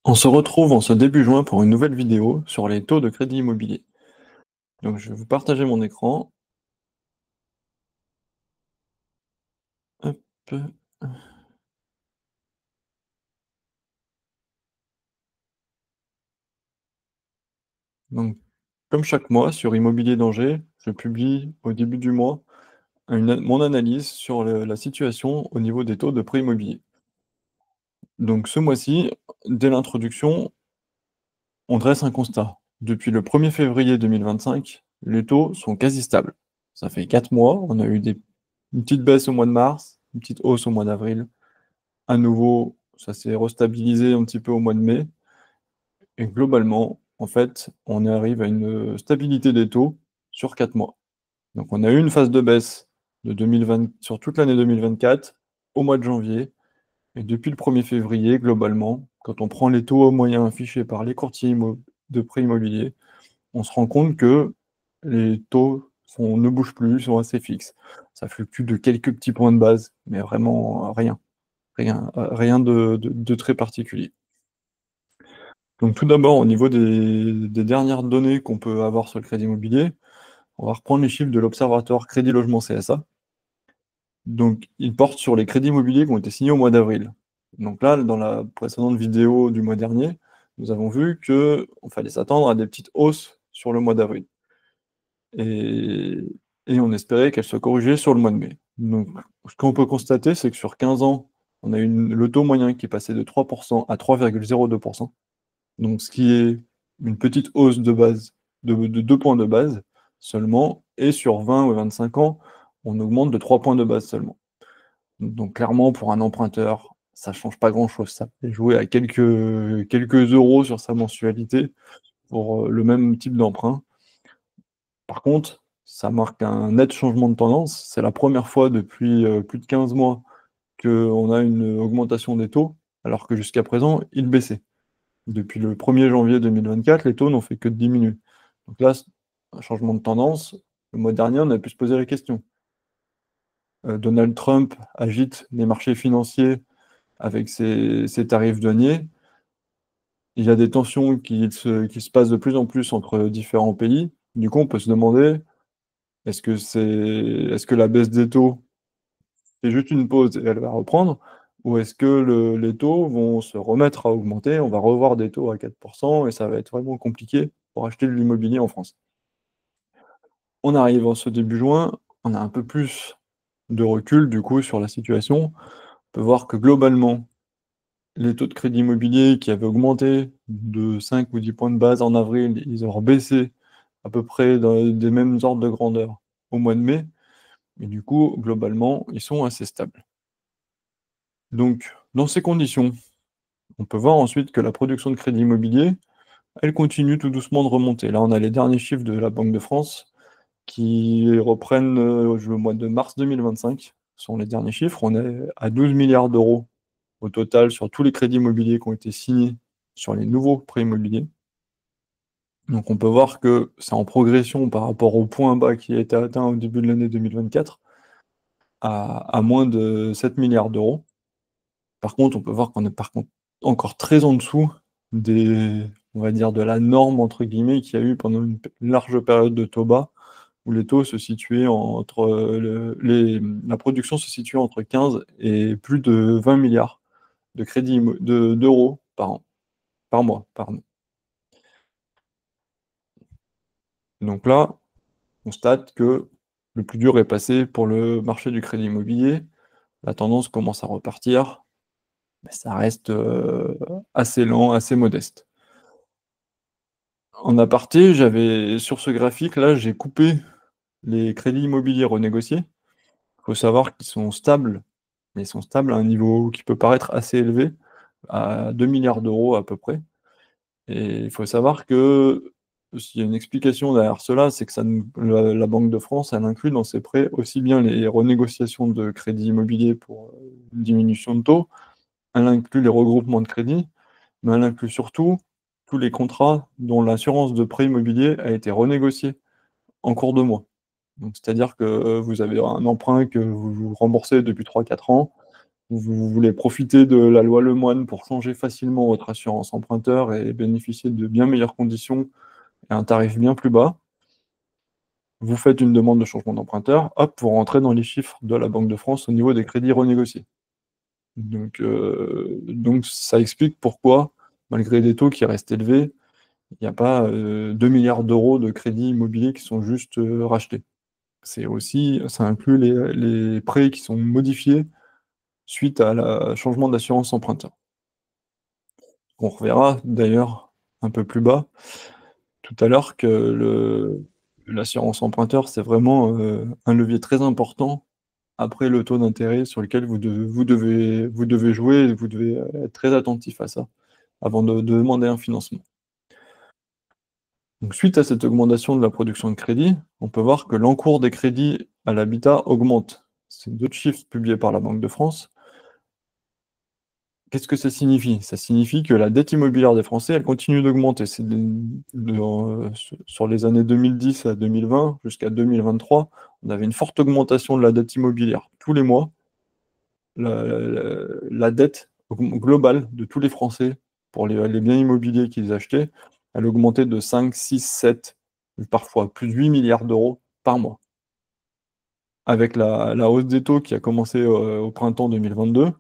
On se retrouve en ce début juin pour une nouvelle vidéo sur les taux de crédit immobilier. Donc je vais vous partager mon écran. Hop. Donc, comme chaque mois sur Immobilier d'Angers, je publie au début du mois mon analyse sur la situation au niveau des taux de prêt immobilier. Donc ce mois-ci, dès l'introduction, on dresse un constat. Depuis le 1er février 2025, les taux sont quasi stables. Ça fait 4 mois, on a eu une petite baisse au mois de mars, une petite hausse au mois d'avril. À nouveau, ça s'est restabilisé un petit peu au mois de mai. Et globalement, en fait, on arrive à une stabilité des taux sur 4 mois. Donc on a eu une phase de baisse de 2020, sur toute l'année 2024, au mois de janvier. Et depuis le 1er février, globalement, quand on prend les taux moyens affichés par les courtiers de prêt immobilier, on se rend compte que les taux ne bougent plus, sont assez fixes. Ça fluctue de quelques petits points de base, mais vraiment rien. Rien de très particulier. Donc tout d'abord, au niveau des dernières données qu'on peut avoir sur le crédit immobilier, on va reprendre les chiffres de l'Observatoire Crédit Logement CSA. Donc ils portent sur les crédits immobiliers qui ont été signés au mois d'avril. Donc là, dans la précédente vidéo du mois dernier, nous avons vu qu'il fallait s'attendre à des petites hausses sur le mois d'avril. Et, et on espérait qu'elles soient corrigées sur le mois de mai. Donc ce qu'on peut constater, c'est que sur 15 ans, on a eu le taux moyen qui est passé de 3% à 3,02%. Donc ce qui est une petite hausse de base, de 2 points de base seulement, et sur 20 ou 25 ans, on augmente de 3 points de base seulement. Donc clairement, pour un emprunteur, ça ne change pas grand-chose. Ça peut jouer à quelques euros sur sa mensualité pour le même type d'emprunt. Par contre, ça marque un net changement de tendance. C'est la première fois depuis plus de 15 mois qu'on a une augmentation des taux, alors que jusqu'à présent, ils baissaient. Depuis le 1er janvier 2024, les taux n'ont fait que diminuer. Donc là, un changement de tendance. Le mois dernier, on a pu se poser la question. Donald Trump agite les marchés financiers avec ses tarifs douaniers. Il y a des tensions qui se passent de plus en plus entre différents pays. Du coup, on peut se demander, est-ce que la baisse des taux, c'est juste une pause et elle va reprendre, ou est-ce que les taux vont se remettre à augmenter, on va revoir des taux à 4% et ça va être vraiment compliqué pour acheter de l'immobilier en France. On arrive en ce début juin, on a un peu plus de recul du coup sur la situation. On peut voir que globalement, les taux de crédit immobilier qui avaient augmenté de 5 ou 10 points de base en avril, ils ont baissé à peu près dans des mêmes ordres de grandeur au mois de mai. Et du coup, globalement, ils sont assez stables. Donc, dans ces conditions, on peut voir ensuite que la production de crédit immobilier, elle continue tout doucement de remonter. Là, on a les derniers chiffres de la Banque de France qui reprennent le mois de mars 2025. Ce sont les derniers chiffres. On est à 12 milliards d'euros au total sur tous les crédits immobiliers qui ont été signés sur les nouveaux prêts immobiliers. Donc on peut voir que c'est en progression par rapport au point bas qui a été atteint au début de l'année 2024 à moins de 7 milliards d'euros. Par contre, on peut voir qu'on est par contre encore très en dessous on va dire, de la norme, entre guillemets, qu'il y a eu pendant une large période de taux bas, où les taux se situaient la production se situait entre 15 et plus de 20 milliards de d'euros par an, par mois, pardon. Donc là, on constate que le plus dur est passé pour le marché du crédit immobilier. La tendance commence à repartir, mais ça reste assez lent, assez modeste. En aparté, sur ce graphique-là, j'ai coupé les crédits immobiliers renégociés. Il faut savoir qu'ils sont stables, mais ils sont stables à un niveau qui peut paraître assez élevé, à 2 milliards d'euros à peu près. Et il faut savoir que s'il y a une explication derrière cela, c'est que la Banque de France, elle inclut dans ses prêts aussi bien les renégociations de crédits immobiliers pour une diminution de taux, elle inclut les regroupements de crédits, mais elle inclut surtout tous les contrats dont l'assurance de prêt immobilier a été renégociée en cours de mois. Donc, c'est-à-dire que vous avez un emprunt que vous remboursez depuis 3-4 ans, vous voulez profiter de la loi Lemoine pour changer facilement votre assurance emprunteur et bénéficier de bien meilleures conditions et un tarif bien plus bas, vous faites une demande de changement d'emprunteur, hop, vous rentrez dans les chiffres de la Banque de France au niveau des crédits renégociés. Donc ça explique pourquoi, malgré des taux qui restent élevés, il n'y a pas 2 milliards d'euros de crédits immobiliers qui sont juste rachetés. Ça inclut les prêts qui sont modifiés suite à la changement d'assurance emprunteur. On reverra d'ailleurs un peu plus bas tout à l'heure que l'assurance emprunteur, c'est vraiment un levier très important après le taux d'intérêt sur lequel vous devez jouer et vous devez être très attentif à ça avant de demander un financement. Donc, suite à cette augmentation de la production de crédit, on peut voir que l'encours des crédits à l'habitat augmente. C'est d'autres chiffres publiés par la Banque de France. Qu'est-ce que ça signifie? Ça signifie que la dette immobilière des Français, elle continue d'augmenter. Sur les années 2010 à 2020 jusqu'à 2023, on avait une forte augmentation de la dette immobilière. Tous les mois, la dette globale de tous les Français pour les biens immobiliers qu'ils achetaient, elle augmentait de 5, 6, 7, parfois plus de 8 milliards d'euros par mois. Avec la hausse des taux qui a commencé au printemps 2022,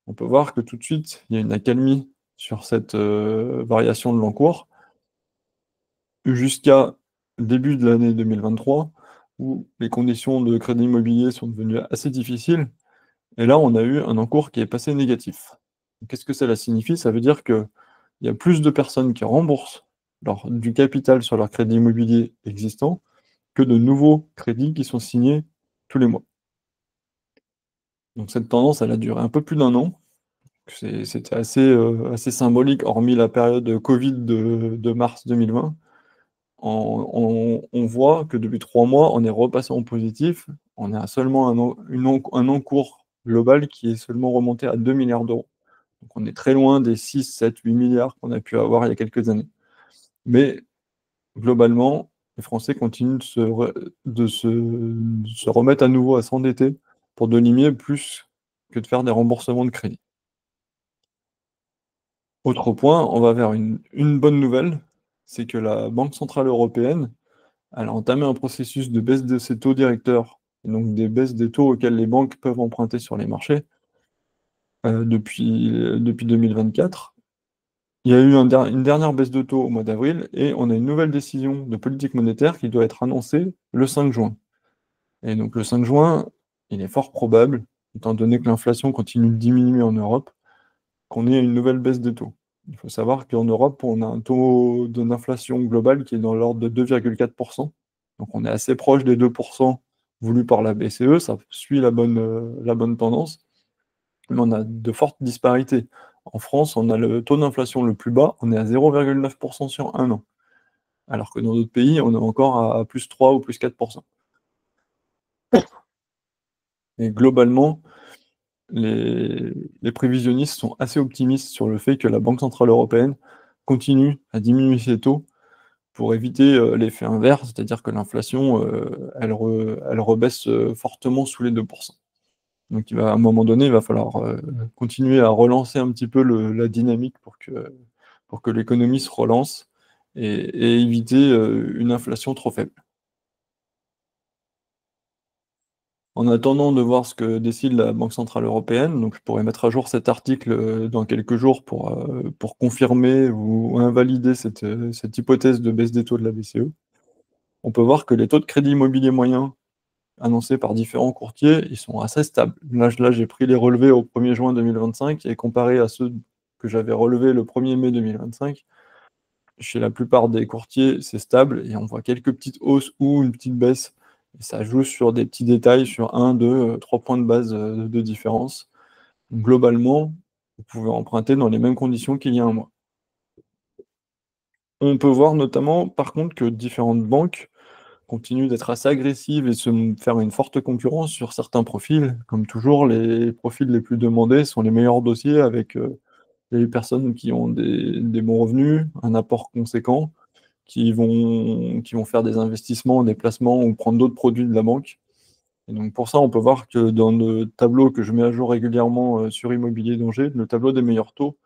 on peut voir que tout de suite, il y a une accalmie sur cette variation de l'encours jusqu'à début de l'année 2023, où les conditions de crédit immobilier sont devenues assez difficiles. Et là, on a eu un encours qui est passé négatif. Qu'est-ce que cela signifie? Ça veut dire qu'il y a plus de personnes qui remboursent du capital sur leur crédit immobilier existant que de nouveaux crédits qui sont signés tous les mois. Donc cette tendance, elle a duré un peu plus d'un an. C'était assez symbolique, hormis la période Covid de mars 2020. On voit que depuis 3 mois, on est repassé en positif. On est à seulement un encours global qui est seulement remonté à 2 milliards d'euros. Donc on est très loin des 6, 7, 8 milliards qu'on a pu avoir il y a quelques années. Mais globalement, les Français continuent de se remettre à nouveau à s'endetter pour de l'IMI plus que de faire des remboursements de crédit. Autre point, on va vers une bonne nouvelle, c'est que la Banque centrale européenne, elle a entamé un processus de baisse de ses taux directeurs, et donc des baisses des taux auxquels les banques peuvent emprunter sur les marchés depuis 2024. Il y a eu une dernière baisse de taux au mois d'avril et on a une nouvelle décision de politique monétaire qui doit être annoncée le 5 juin. Et donc le 5 juin, il est fort probable, étant donné que l'inflation continue de diminuer en Europe, qu'on ait une nouvelle baisse des taux. Il faut savoir qu'en Europe, on a un taux d'inflation global qui est dans l'ordre de 2,4%. Donc on est assez proche des 2% voulus par la BCE, ça suit la bonne tendance, mais on a de fortes disparités. En France, on a le taux d'inflation le plus bas, on est à 0,9% sur un an, alors que dans d'autres pays, on est encore à plus 3 ou plus 4%. Et globalement, les prévisionnistes sont assez optimistes sur le fait que la Banque centrale européenne continue à diminuer ses taux pour éviter l'effet inverse, c'est-à-dire que l'inflation, elle rebaisse fortement sous les 2%. Donc à un moment donné, il va falloir continuer à relancer un petit peu la dynamique pour que l'économie se relance et éviter une inflation trop faible. En attendant de voir ce que décide la Banque centrale européenne, donc je pourrais mettre à jour cet article dans quelques jours pour confirmer ou invalider cette hypothèse de baisse des taux de la BCE. On peut voir que les taux de crédit immobilier moyen annoncés par différents courtiers, ils sont assez stables. Là j'ai pris les relevés au 1er juin 2025 et comparé à ceux que j'avais relevés le 1er mai 2025, chez la plupart des courtiers, c'est stable et on voit quelques petites hausses ou une petite baisse. Et ça joue sur des petits détails, sur 1, 2, 3 points de base de différence. Donc, globalement, vous pouvez emprunter dans les mêmes conditions qu'il y a un mois. On peut voir notamment, par contre, que différentes banques continuent d'être assez agressives et se faire une forte concurrence sur certains profils. Comme toujours, les profils les plus demandés sont les meilleurs dossiers avec les personnes qui ont des bons revenus, un apport conséquent, qui vont faire des investissements, des placements ou prendre d'autres produits de la banque. Et donc pour ça, on peut voir que dans le tableau que je mets à jour régulièrement sur Immobilier d'Angers, le tableau des meilleurs taux,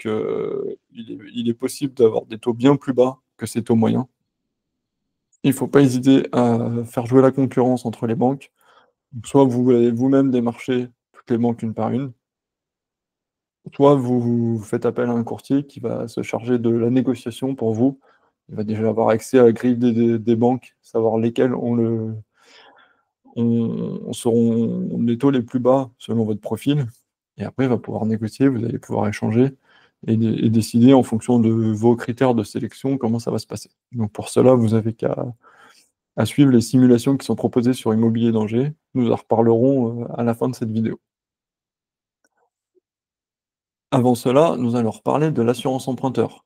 il est possible d'avoir des taux bien plus bas que ces taux moyens. Il ne faut pas hésiter à faire jouer la concurrence entre les banques. Donc, soit vous allez vous-même démarcher toutes les banques une par une, soit vous faites appel à un courtier qui va se charger de la négociation pour vous. Il va déjà avoir accès à la grille des banques, savoir lesquelles seront les taux les plus bas selon votre profil. Et après, il va pouvoir négocier, vous allez pouvoir échanger et décider en fonction de vos critères de sélection comment ça va se passer. Donc pour cela, vous avez qu'à à suivre les simulations qui sont proposées sur Immobilier d'Angers. Nous en reparlerons à la fin de cette vidéo. Avant cela, nous allons reparler de l'assurance emprunteur.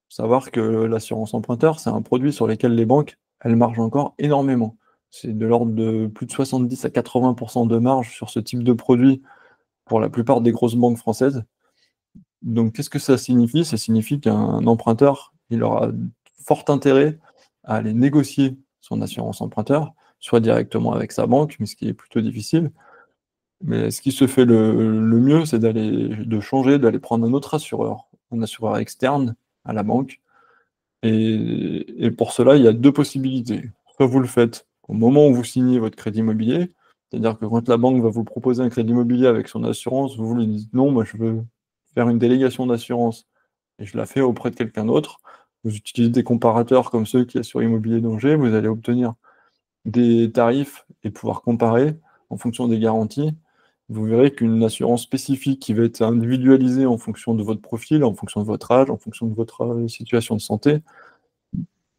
Savoir que l'assurance emprunteur, c'est un produit sur lequel les banques, elles margent encore énormément. C'est de l'ordre de plus de 70 à 80% de marge sur ce type de produit pour la plupart des grosses banques françaises. Donc, qu'est-ce que ça signifie? Ça signifie qu'un emprunteur, il aura fort intérêt à aller négocier son assurance emprunteur, soit directement avec sa banque, mais ce qui est plutôt difficile. Mais ce qui se fait le mieux, c'est de changer, d'aller prendre un assureur externe à la banque. Et pour cela, il y a deux possibilités. Soit vous le faites au moment où vous signez votre crédit immobilier, c'est-à-dire que quand la banque va vous proposer un crédit immobilier avec son assurance, vous lui dites non, moi je veux faire une délégation d'assurance et je la fais auprès de quelqu'un d'autre. Vous utilisez des comparateurs comme ceux qu'il y a sur Immobilier d'Angers, vous allez obtenir des tarifs et pouvoir comparer en fonction des garanties. Vous verrez qu'une assurance spécifique qui va être individualisée en fonction de votre profil, en fonction de votre âge, en fonction de votre situation de santé,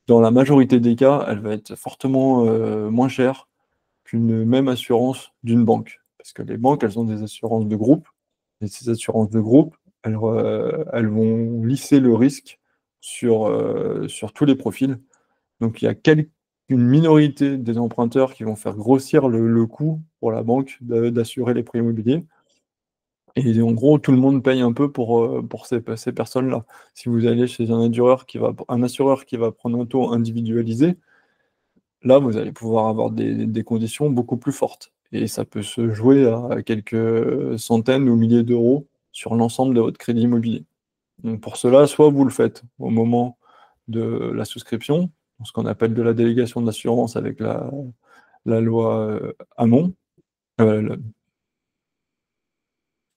dans la majorité des cas, elle va être fortement moins chère qu'une même assurance d'une banque. Parce que les banques, elles ont des assurances de groupe, et ces assurances de groupe, elles vont lisser le risque sur tous les profils. Donc il y a une minorité des emprunteurs qui vont faire grossir le coût pour la banque d'assurer les prêts immobiliers. Et en gros, tout le monde paye un peu pour ces personnes-là. Si vous allez chez un assureur qui va prendre un taux individualisé, là, vous allez pouvoir avoir des conditions beaucoup plus fortes. Et ça peut se jouer à quelques centaines ou milliers d'euros sur l'ensemble de votre crédit immobilier. Donc pour cela, soit vous le faites au moment de la souscription, ce qu'on appelle de la délégation d'assurance avec la loi Hamon. Euh,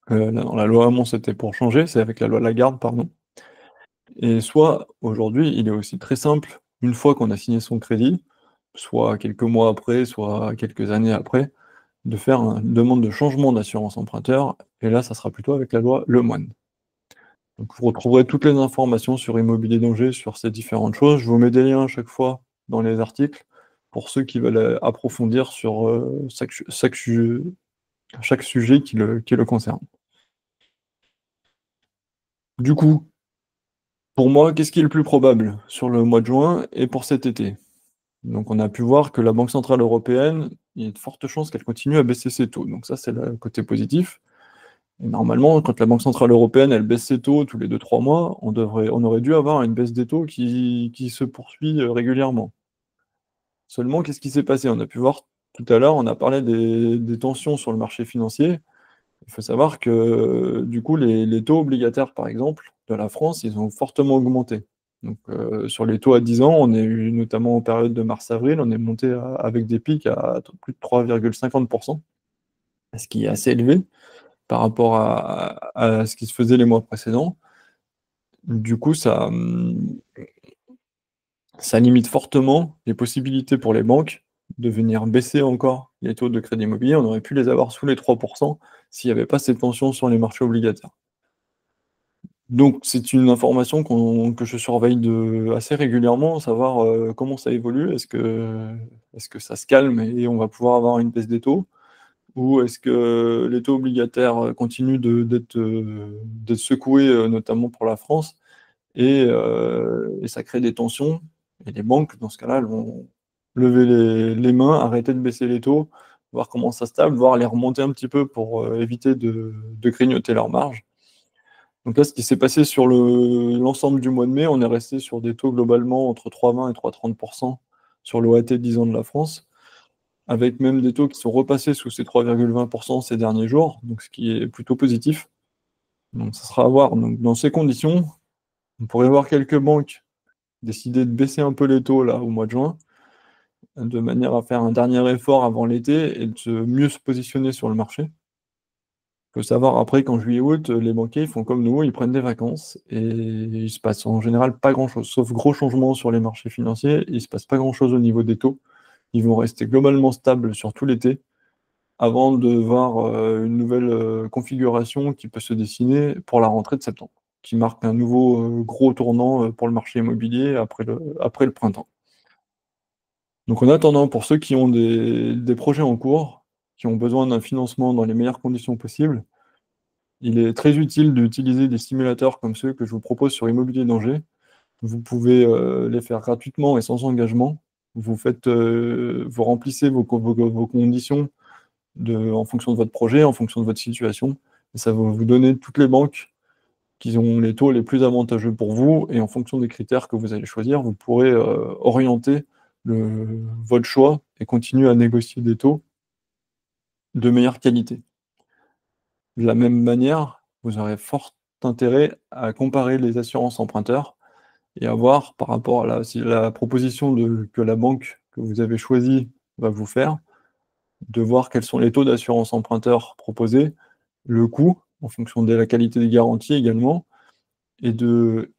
non, la loi Hamon, c'était pour changer, c'est avec la loi Lagarde, pardon. Et soit aujourd'hui, il est aussi très simple, une fois qu'on a signé son crédit, soit quelques mois après, soit quelques années après, de faire une demande de changement d'assurance emprunteur. Et là, ça sera plutôt avec la loi Lemoine. Donc, vous retrouverez toutes les informations sur Immobilier d'Angers sur ces différentes choses. Je vous mets des liens à chaque fois dans les articles pour ceux qui veulent approfondir sur chaque sujet qui le concerne. Du coup, pour moi, qu'est-ce qui est le plus probable sur le mois de juin et pour cet été? Donc, on a pu voir que la Banque centrale européenne, il y a de fortes chances qu'elle continue à baisser ses taux. Donc ça, c'est le côté positif. Et normalement, quand la Banque centrale européenne, elle baisse ses taux tous les 2 3 mois, on aurait dû avoir une baisse des taux qui se poursuit régulièrement. Seulement, qu'est-ce qui s'est passé? On a pu voir tout à l'heure, on a parlé des tensions sur le marché financier. Il faut savoir que du coup, les taux obligataires, par exemple, de la France, ils ont fortement augmenté. Donc, sur les taux à 10 ans, on est eu notamment en période de mars-avril, on est monté avec des pics à plus de 3,50%, ce qui est assez élevé par rapport à ce qui se faisait les mois précédents. Du coup, ça limite fortement les possibilités pour les banques de venir baisser encore les taux de crédit immobilier. On aurait pu les avoir sous les 3% s'il n'y avait pas ces tensions sur les marchés obligataires. Donc, c'est une information que je surveille assez régulièrement, savoir comment ça évolue. Est-ce que ça se calme et on va pouvoir avoir une baisse des taux? Ou est-ce que les taux obligataires continuent d'être secoués, notamment pour la France, et ça crée des tensions? Et les banques, dans ce cas-là, elles vont lever les mains, arrêter de baisser les taux, voir comment ça se stable, voir les remonter un petit peu pour éviter de grignoter leurs marges. Donc là, ce qui s'est passé sur l'ensemble du mois de mai, on est resté sur des taux globalement entre 3,20 et 3,30% sur l'OAT 10 ans de la France. avec même des taux qui sont repassés sous ces 3,20 ces derniers jours, donc ce qui est plutôt positif. Donc ça sera à voir. Donc dans ces conditions, on pourrait voir quelques banques décider de baisser un peu les taux là au mois de juin, de manière à faire un dernier effort avant l'été et de mieux se positionner sur le marché. Il faut savoir après qu'en juillet-août, les banquiers ils font comme nous, ils prennent des vacances et il se passe en général pas grand-chose, sauf gros changements sur les marchés financiers, il se passe pas grand-chose au niveau des taux. Ils vont rester globalement stables sur tout l'été avant de voir une nouvelle configuration qui peut se dessiner pour la rentrée de septembre, qui marque un nouveau gros tournant pour le marché immobilier après le printemps. Donc en attendant, pour ceux qui ont des projets en cours, qui ont besoin d'un financement dans les meilleures conditions possibles, il est très utile d'utiliser des simulateurs comme ceux que je vous propose sur Immobilier d'Angers. Vous pouvez les faire gratuitement et sans engagement. Vous remplissez vos conditions en fonction de votre projet, en fonction de votre situation. Et ça va vous donner toutes les banques qui ont les taux les plus avantageux pour vous. Et en fonction des critères que vous allez choisir, vous pourrez orienter votre choix et continuer à négocier des taux de meilleure qualité. De la même manière, vous aurez fort intérêt à comparer les assurances emprunteurs et à voir par rapport à la proposition que la banque que vous avez choisie va vous faire, de voir quels sont les taux d'assurance emprunteur proposés, le coût, en fonction de la qualité des garanties également, et de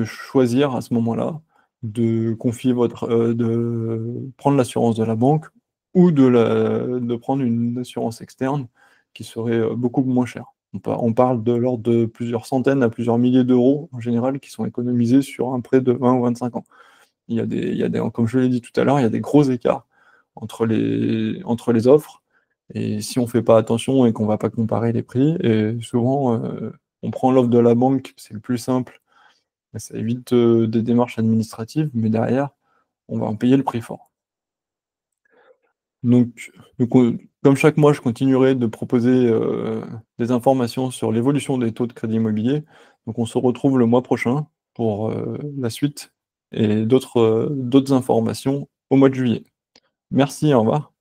choisir à ce moment-là de confier de prendre l'assurance de la banque ou de prendre une assurance externe qui serait beaucoup moins chère. On parle de l'ordre de plusieurs centaines à plusieurs milliers d'euros en général qui sont économisés sur un prêt de 20 ou 25 ans. Comme je l'ai dit tout à l'heure, il y a des gros écarts entre les offres. Et si on ne fait pas attention et qu'on ne va pas comparer les prix, et souvent on prend l'offre de la banque, c'est le plus simple, et ça évite des démarches administratives, mais derrière, on va en payer le prix fort. Donc, comme chaque mois, je continuerai de proposer des informations sur l'évolution des taux de crédit immobilier. Donc on se retrouve le mois prochain pour la suite et d'autres informations au mois de juillet. Merci, au revoir.